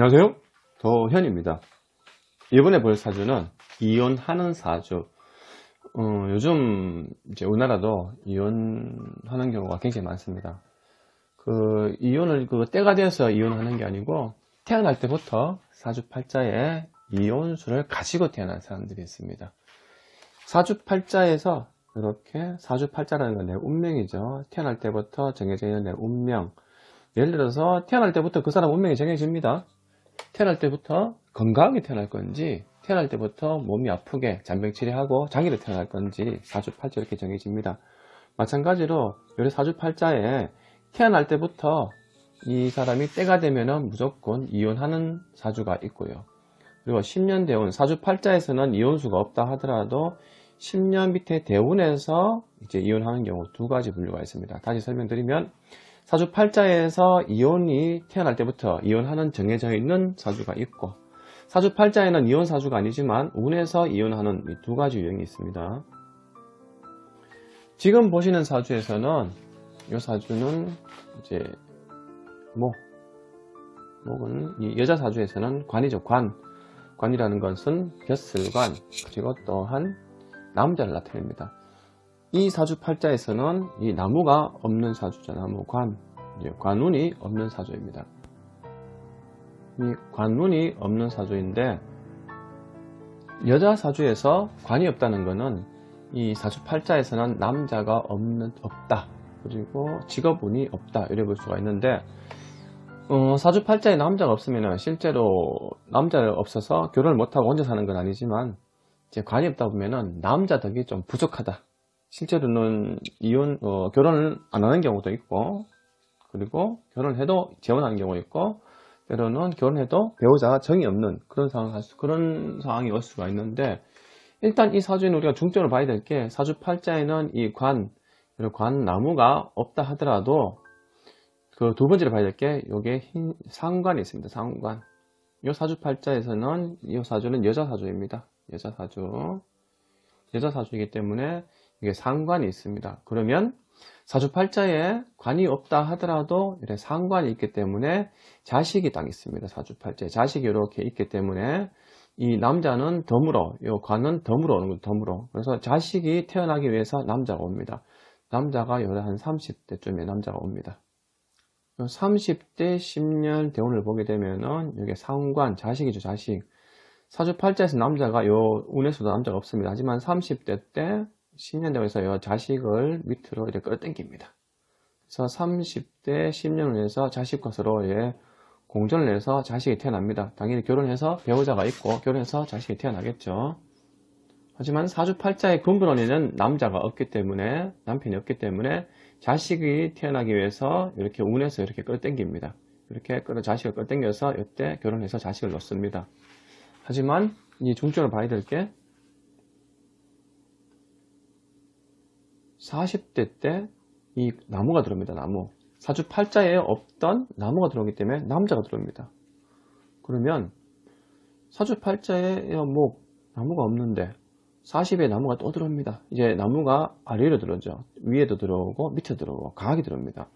안녕하세요. 도현입니다. 이번에 볼 사주는 이혼하는 사주. 요즘 이제 우리나라도 이혼하는 경우가 굉장히 많습니다. 이혼을 때가 되어서 이혼하는 게 아니고 태어날 때부터 사주팔자에 이혼수를 가지고 태어난 사람들이 있습니다. 사주팔자에서 이렇게 사주팔자라는 건 내 운명이죠. 태어날 때부터 정해져 있는 내 운명. 예를 들어서 태어날 때부터 그 사람 운명이 정해집니다. 태어날 때부터 건강하게 태어날 건지, 태어날 때부터 몸이 아프게 잔병치레하고 장기로 태어날 건지 사주팔자 이렇게 정해집니다. 마찬가지로 요래 사주팔자에 태어날 때부터 이 사람이 때가 되면은 무조건 이혼하는 사주가 있고요. 그리고 10년 대운, 사주팔자에서는 이혼수가 없다 하더라도 10년 밑에 대운에서 이제 이혼하는 경우 두 가지 분류가 있습니다. 다시 설명드리면 사주팔자에서 이혼이 태어날 때부터 이혼하는 정해져 있는 사주가 있고, 사주팔자에는 이혼 사주가 아니지만 운에서 이혼하는 이 두 가지 유형이 있습니다. 지금 보시는 사주에서는 이 사주는 이제 목은 이 여자 사주에서는 관이죠. 관이라는 것은 벼슬관, 그리고 또한 남자를 나타냅니다. 이 사주팔자에서는 이 나무가 없는 사주죠. 나무관, 관운이 없는 사주입니다. 이 관운이 없는 사주인데, 여자 사주에서 관이 없다는 것은 이 사주팔자에서는 남자가 없다, 그리고 직업운이 없다, 이래 볼 수가 있는데, 사주팔자에 남자가 없으면 실제로 남자가 없어서 결혼을 못하고 혼자 사는 건 아니지만, 이제 관이 없다 보면은 남자 덕이 좀 부족하다. 실제로는 결혼을 안 하는 경우도 있고, 그리고 결혼을 해도 재혼하는 경우도 있고, 때로는 결혼해도 배우자가 정이 없는 그런 상황이 올 수가 있는데, 일단 이 사주에는 우리가 중점을 봐야 될 게, 사주팔자에는 이 관나무가 없다 하더라도 그 두 번째로 봐야 될 게 요게 흰 상관이 있습니다. 상관. 요 사주팔자에서는 이 사주는 여자 사주입니다. 여자 사주이기 때문에 이게 상관이 있습니다. 그러면 사주팔자에 관이 없다 하더라도 이렇게 상관이 있기 때문에 자식이 딱 있습니다. 사주팔자에 자식이 이렇게 있기 때문에 이 남자는 덤으로, 이 관은 덤으로 오는 거죠. 덤으로. 그래서 자식이 태어나기 위해서 남자가 옵니다. 남자가 한 30대쯤에 남자가 옵니다. 30대 10년 대운을 보게 되면은 이게 상관, 자식이죠. 자식. 사주팔자에서 남자가 운에서도 남자가 없습니다. 하지만 30대 때 10년 대운에서 자식을 밑으로 이렇게 끌어당깁니다. 그래서 30대 10년을 해서 자식과 서로 공존을 해서 자식이 태어납니다. 당연히 결혼해서 배우자가 있고 결혼해서 자식이 태어나겠죠. 하지만 사주팔자의 근본원인은 남자가 없기 때문에, 남편이 없기 때문에 자식이 태어나기 위해서 이렇게 운에서 이렇게 끌어당깁니다. 이렇게 자식을 끌어당겨서 이때 결혼해서 자식을 놓습니다. 하지만 이 중점을 봐야 될 게 40대 때 이 나무가 들어옵니다. 나무. 사주팔자에 없던 나무가 들어오기 때문에 남자가 들어옵니다. 그러면 사주팔자에 나무가 없는데 40에 나무가 또 들어옵니다. 이제 나무가 아래로 들어오죠. 위에도 들어오고 밑에 들어오고 강하게 들어옵니다.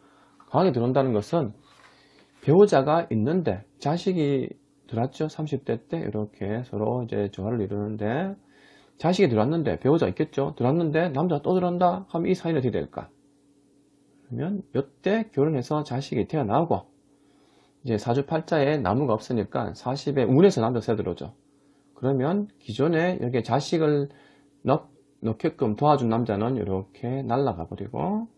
강하게 들어온다는 것은 배우자가 있는데 자식이 들어왔죠. 30대 때 이렇게 서로 이제 조화를 이루는데, 자식이 들어왔는데 배우자가 있겠죠. 들어왔는데 남자가 또 들어온다 하면 이 사이는 어떻게 될까? 그러면 이때 결혼해서 자식이 태어나고, 이제 사주팔자에 나무가 없으니까 40에 운에서 남자가 새 들어오죠. 그러면 기존에 여기에 자식을 넣게끔 도와준 남자는 이렇게 날아가 버리고,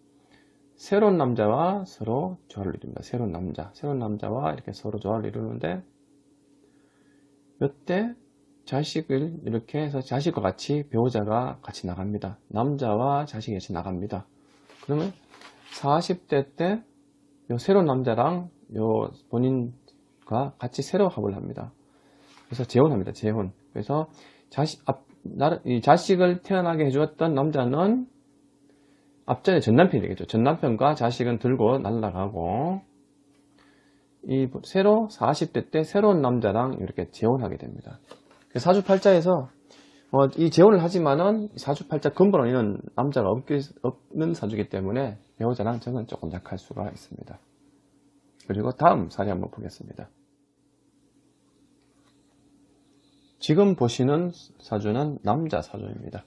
새로운 남자와 서로 조화를 이룹니다. 새로운 남자와 이렇게 서로 조화를 이루는데, 이때 자식을 이렇게 해서 자식과 같이 배우자가 같이 나갑니다. 남자와 자식이 같이 나갑니다. 그러면 40대 때 요 새로운 남자랑 요 본인과 같이 새로 합을 합니다. 그래서 재혼합니다. 재혼. 그래서 이 자식을 태어나게 해주었던 남자는 앞전에 전남편이 되겠죠. 전남편과 자식은 들고 날아가고, 이 새로 40대 때 새로운 남자랑 이렇게 재혼하게 됩니다. 사주팔자에서 이 재혼을 하지만은 사주팔자 근본원인은 남자가 없는 사주이기 때문에 배우자랑 정은 조금 약할 수가 있습니다. 그리고 다음 사례 한번 보겠습니다. 지금 보시는 사주는 남자 사주입니다.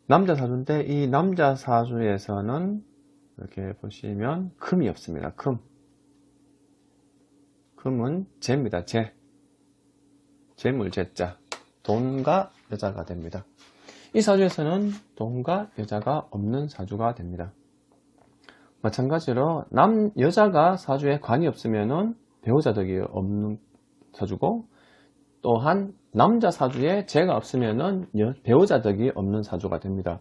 남자 사주인데 이 남자 사주에서는 이렇게 보시면 금이 없습니다. 금은 재입니다. 재물 재자. 돈과 여자가 됩니다. 이 사주에서는 돈과 여자가 없는 사주가 됩니다. 마찬가지로 여자가 사주에 관이 없으면은 배우자 덕이 없는 사주고, 또한 남자 사주에 재가 없으면은 배우자 덕이 없는 사주가 됩니다.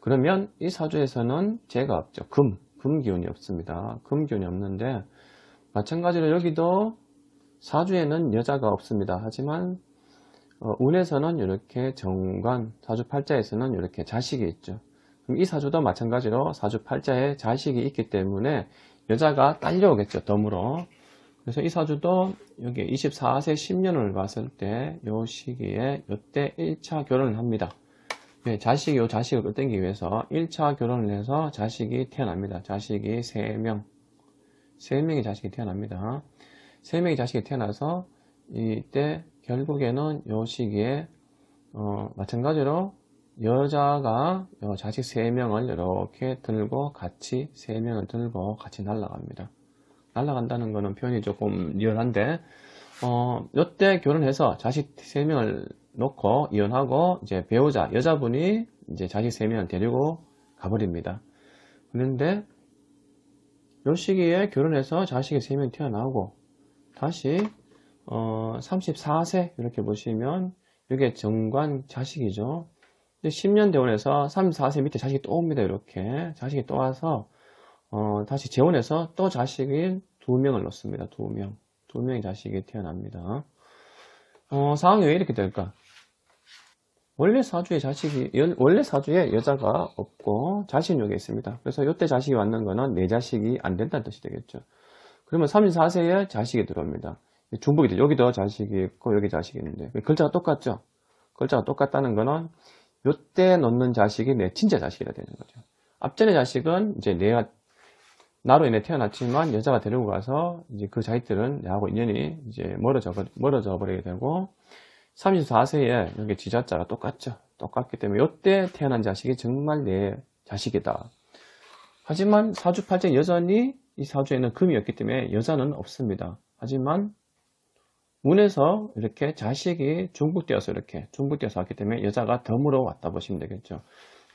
그러면 이 사주에서는 재가 없죠. 금 기운이 없습니다. 금 기운이 없는데, 마찬가지로 여기도 사주에는 여자가 없습니다. 하지만 운에서는 이렇게 정관, 사주 팔자에서는 이렇게 자식이 있죠. 그럼 이 사주도 마찬가지로 사주 팔자에 자식이 있기 때문에 여자가 딸려오겠죠. 덤으로. 그래서 이 사주도 여기 24세 10년을 봤을 때 이 시기에 이때 1차 결혼을 합니다. 자식이 이 자식을 끌어당기기 위해서 1차 결혼을 해서 자식이 태어납니다. 자식이 3명의 자식이 태어납니다. 3명의 자식이 태어나서 이때 결국에는 이 시기에 마찬가지로 여자가 자식 3명을 이렇게 들고 같이 3명을 들고 같이 날아갑니다. 날아간다는 거는 표현이 조금 리얼한데 이때 결혼해서 자식 3명을 놓고 이혼하고 이제 배우자 여자분이 이제 자식 3명을 데리고 가버립니다. 그런데 이 시기에 결혼해서 자식이 3명 태어나고 다시 34세 이렇게 보시면 이게 정관 자식이죠. 10년 대원해서 34세 밑에 자식이 또 옵니다. 이렇게 자식이 또 와서 다시 재혼해서 또 자식이 2명을 놓습니다. 2명의 자식이 태어납니다. 상황이 왜 이렇게 될까? 원래 사주에 여자가 없고 자식이 여기 있습니다. 그래서 이때 자식이 왔는 거는 내 자식이 안 된다는 뜻이 되겠죠. 그러면 34세에 자식이 들어옵니다. 중복이 되죠. 여기도 자식이 있고 여기 자식이 있는데 글자가 똑같죠. 글자가 똑같다는 거는 이때 놓는 자식이 내 친자 자식이라 되는 거죠. 앞전의 자식은 이제 나로 인해 태어났지만 여자가 데리고 가서 이제 그 자식들은 나하고 인연이 이제 멀어져 버리게 되고 34세에 여기 지자자가 똑같죠. 똑같기 때문에 이때 태어난 자식이 정말 내 자식이다. 하지만 사주팔자에 여전히 이 사주에는 금이 없기 때문에 여자는 없습니다. 하지만 운에서 이렇게 자식이 중복되어서 왔기 때문에 여자가 덤으로 왔다 보시면 되겠죠.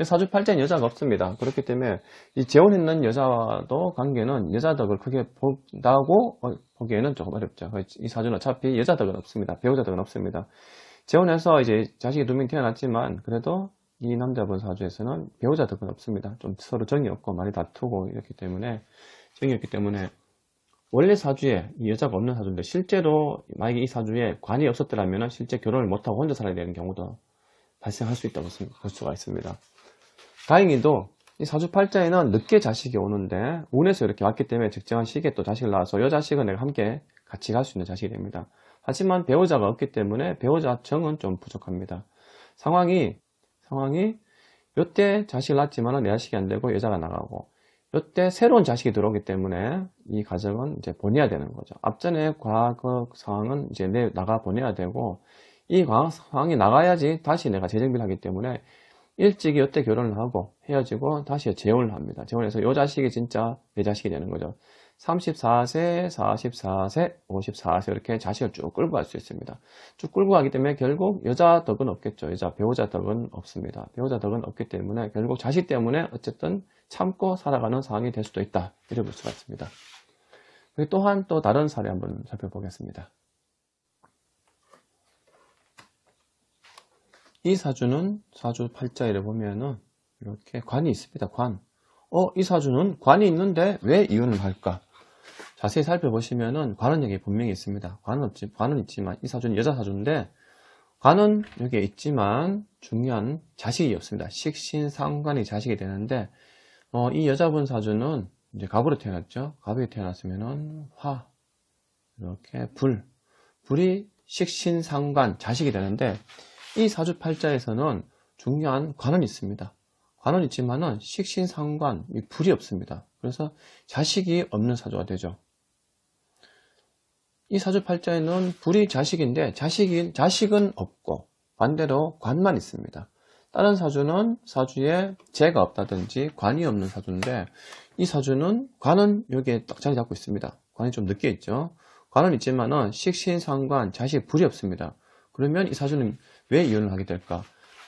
사주팔자엔 여자가 없습니다. 그렇기 때문에 이 재혼했는 여자와도 관계는 여자 덕을 크게 본다고 보기에는 조금 어렵죠. 이 사주는 어차피 여자 덕은 없습니다. 배우자 덕은 없습니다. 재혼해서 이제 자식이 2명 태어났지만 그래도 이 남자분 사주에서는 배우자 덕은 없습니다. 좀 서로 정이 없고 많이 다투고 이렇기 때문에 정이 없기 때문에 원래 사주에 이 여자가 없는 사주인데 실제로 만약에 이 사주에 관이 없었더라면 실제 결혼을 못하고 혼자 살아야 되는 경우도 발생할 수 있다고 볼 수가 있습니다. 다행히도 이 사주팔자에는 늦게 자식이 오는데 운에서 이렇게 왔기 때문에 적정한 시기에 또 자식을 낳아서 이 자식은 내가 함께 같이 갈 수 있는 자식이 됩니다. 하지만 배우자가 없기 때문에 배우자 정은 좀 부족합니다. 상황이 이때 자식을 낳았지만 내 자식이 안 되고 여자가 나가고 이때 새로운 자식이 들어오기 때문에 이 가정은 이제 보내야 되는 거죠. 앞전에 과거 상황은 이제 나가 보내야 되고 이 상황이 나가야지 다시 내가 재정비를 하기 때문에 일찍이 이때 결혼을 하고 헤어지고 다시 재혼을 합니다. 재혼해서 이 자식이 진짜 내 자식이 되는 거죠. 34세, 44세, 54세 이렇게 자식을 쭉 끌고 갈 수 있습니다. 쭉 끌고 가기 때문에 결국 여자 덕은 없겠죠. 배우자 덕은 없습니다. 배우자 덕은 없기 때문에 결국 자식 때문에 어쨌든 참고 살아가는 상황이 될 수도 있다. 이렇게 볼 수가 있습니다. 또한 또 다른 사례 한번 살펴보겠습니다. 이 사주는 사주 팔자를 보면은 이렇게 관이 있습니다. 이 사주는 관이 있는데 왜 이혼을 할까? 자세히 살펴보시면은 관은 여기 분명히 있습니다. 관은 있지만 이 사주는 여자 사주인데 관은 여기에 있지만 중요한 자식이 없습니다. 식신상관이 자식이 되는데 이 여자분 사주는 이제 갑으로 태어났죠. 갑에 태어났으면은 화 이렇게 불이 식신상관 자식이 되는데 이 사주팔자에서는 중요한 관은 있습니다. 관은 있지만은 식신상관 불이 없습니다. 그래서 자식이 없는 사주가 되죠. 이 사주팔자에는 불이 자식인데 자식은 없고 반대로 관만 있습니다. 다른 사주는 사주에 재가 없다든지 관이 없는 사주인데 이 사주는 관은 여기에 딱 자리 잡고 있습니다. 관이 좀 늦게 있죠. 관은 있지만은 식신상관, 자식, 불이 없습니다. 그러면 이 사주는 왜 이혼을 하게 될까?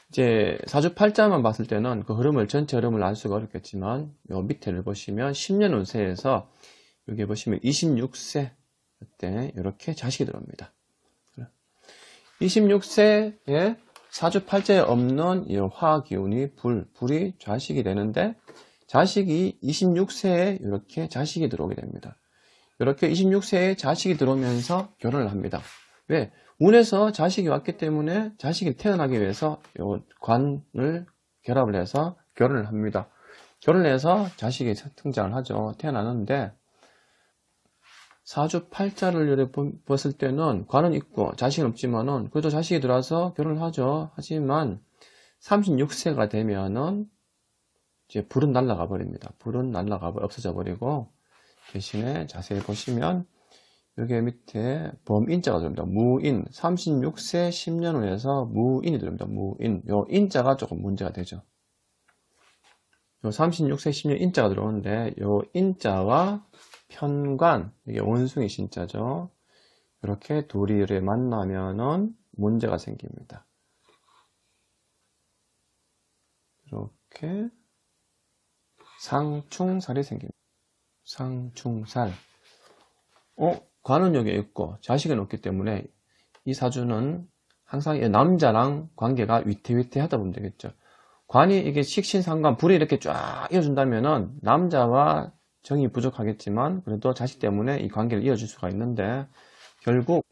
이제 사주팔자만 봤을 때는 그 흐름을 전체 흐름을 알 수가 어렵겠지만 요 밑에를 보시면 10년 운세에서 여기 보시면 26세 때 이렇게 자식이 들어옵니다. 26세에 사주팔자에 없는 이 화기운이 불이 자식이 되는데 자식이 26세에 이렇게 자식이 들어오게 됩니다. 이렇게 26세에 자식이 들어오면서 결혼을 합니다. 왜? 운에서 자식이 왔기 때문에 자식이 태어나기 위해서 요 관을 결합을 해서 결혼을 합니다. 결혼을 해서 자식이 등장을 하죠. 태어나는데 사주팔자를 봤을 때는 관은 있고 자식은 없지만은 그래도 자식이 들어와서 결혼을 하죠. 하지만 36세가 되면은 이제 불은 날아가 버립니다. 불은 없어져 버리고 대신에 자세히 보시면 여기 밑에 범인자가 들어옵니다. 무인. 36세 10년 후에서 무인이 들어옵니다. 무인. 요 인자가 조금 문제가 되죠. 요 36세 10년 인자가 들어오는데 요 인자와 편관, 이게 원숭이 신자죠. 이렇게 둘이 만나면은 문제가 생깁니다. 이렇게 상충살이 생깁니다. 상충살. 관은 여기 있고 자식은 없기 때문에 이 사주는 항상 남자랑 관계가 위태위태하다 보면 되겠죠. 관이 이게 식신상관 불이 이렇게 쫙 이어준다면은 남자와 정이 부족하겠지만 그래도 자식 때문에 이 관계를 이어줄 수가 있는데 결국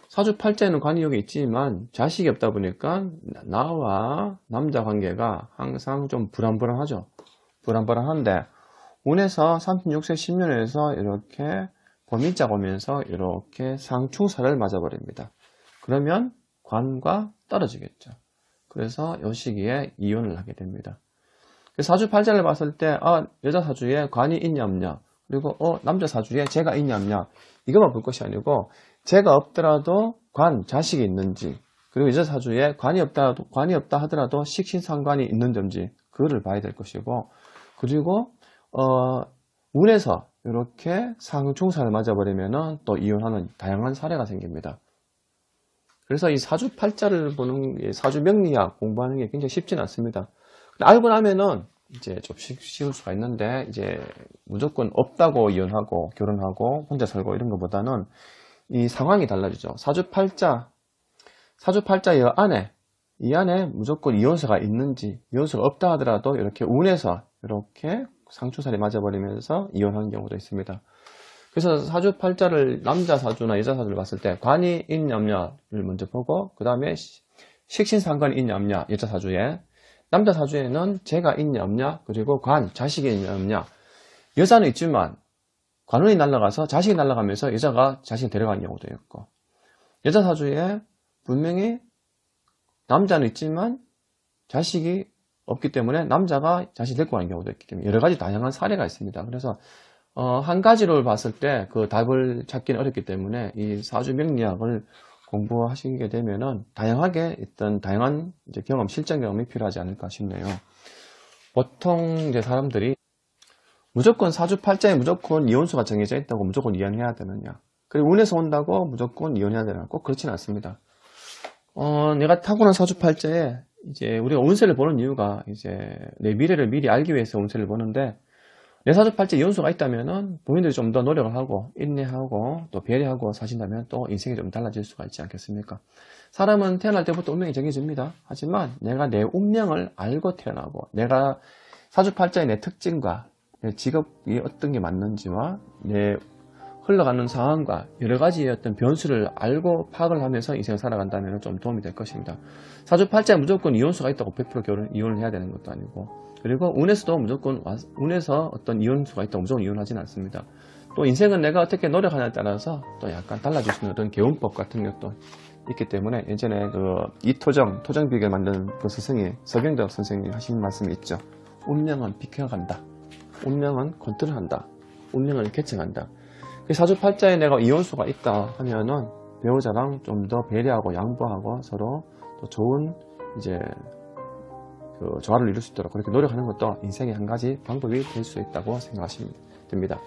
사주팔자에는 관이 여기 있지만 자식이 없다 보니까 나와 남자 관계가 항상 좀 불안불안하죠. 불안불안한데 운에서 36세 10년에서 이렇게 범인자가 오면서 이렇게 상충살을 맞아버립니다. 그러면 관과 떨어지겠죠. 그래서 이 시기에 이혼을 하게 됩니다. 사주팔자를 봤을 때 여자 사주에 관이 있냐 없냐 그리고 남자 사주에 재가 있냐 없냐 이것만 볼 것이 아니고 재가 없더라도 관, 자식이 있는지 그리고 여자 사주에 관이 없다 하더라도 식신상관이 있는지 그거를 봐야 될 것이고 그리고 운에서 이렇게 상충살을 맞아버리면 또 이혼하는 다양한 사례가 생깁니다. 그래서 이 사주팔자를 보는 사주명리학 공부하는 게 굉장히 쉽지는 않습니다. 알고 나면은 이제 좀 쉬울 수가 있는데 이제 무조건 없다고 이혼하고 결혼하고 혼자 살고 이런 것보다는 이 상황이 달라지죠. 사주팔자 이 안에 무조건 이혼수가 있는지 이혼수가 없다 하더라도 이렇게 운에서 이렇게 상충살이 맞아버리면서 이혼하는 경우도 있습니다. 그래서 사주팔자를 남자 사주나 여자 사주를 봤을 때 관이 있냐 없냐를 먼저 보고 그 다음에 식신상관이 있냐 없냐 여자 사주에 남자 사주에는 재가 있냐 없냐 그리고 관, 자식이 있냐 없냐 여자는 있지만 관운이 날아가서 자식이 날아가면서 여자가 자식을 데려가는 경우도 있고 여자 사주에 분명히 남자는 있지만 자식이 없기 때문에 남자가 자식을 데리고 가는 경우도 있기 때문에 여러 가지 다양한 사례가 있습니다. 그래서 한 가지로 봤을 때 그 답을 찾기는 어렵기 때문에 이 사주 명리학을 공부하시게 되면은 다양하게 다양한 이제 경험, 실전 경험이 필요하지 않을까 싶네요. 보통 이제 사람들이 무조건 사주팔자에 무조건 이혼수가 정해져 있다고 무조건 이혼해야 되느냐, 그리고 운에서 온다고 무조건 이혼해야 되느냐, 꼭 그렇지는 않습니다. 내가 타고난 사주팔자에 이제 우리가 운세를 보는 이유가 이제 내 미래를 미리 알기 위해서 운세를 보는데 내 사주팔자에 이혼수가 있다면은 본인들이 좀 더 노력을 하고 인내하고 또 배려하고 사신다면 또 인생이 좀 달라질 수가 있지 않겠습니까? 사람은 태어날 때부터 운명이 정해집니다. 하지만 내가 내 운명을 알고 태어나고 내가 사주팔자의 내 특징과 내 직업이 어떤 게 맞는지와 내 흘러가는 상황과 여러 가지의 어떤 변수를 알고 파악을 하면서 인생을 살아간다면 좀 도움이 될 것입니다. 사주팔자에 무조건 이혼수가 있다고 100% 이혼을 해야 되는 것도 아니고, 그리고 운에서도 무조건 운에서 어떤 이혼수가 있다고 무조건 이혼하지는 않습니다. 또 인생은 내가 어떻게 노력하냐에 따라서 또 약간 달라질 수 있는 어떤 개운법 같은 것도 있기 때문에 예전에 그 이토정, 토정비결 만든 그 스승이 서경덕 선생님이 하신 말씀이 있죠. 운명은 비켜간다. 운명은 컨트롤한다. 운명을 개척한다. 사주팔자에 내가 이혼수가 있다 하면은 배우자랑 좀 더 배려하고 양보하고 서로 또 좋은 이제 그 조화를 이룰 수 있도록 그렇게 노력하는 것도 인생의 한 가지 방법이 될 수 있다고 생각하시면 됩니다.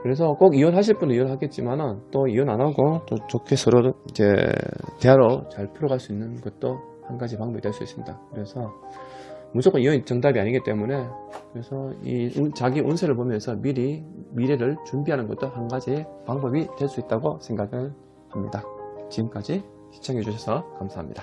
그래서 꼭 이혼하실 분은 이혼하겠지만은 또 이혼 안 하고 또 좋게 서로 이제 대화로 잘 풀어갈 수 있는 것도 한 가지 방법이 될 수 있습니다. 그래서 무조건 이혼이 정답이 아니기 때문에 그래서 이 자기 운세를 보면서 미리 미래를 준비하는 것도 한 가지 방법이 될 수 있다고 생각을 합니다. 지금까지 시청해 주셔서 감사합니다.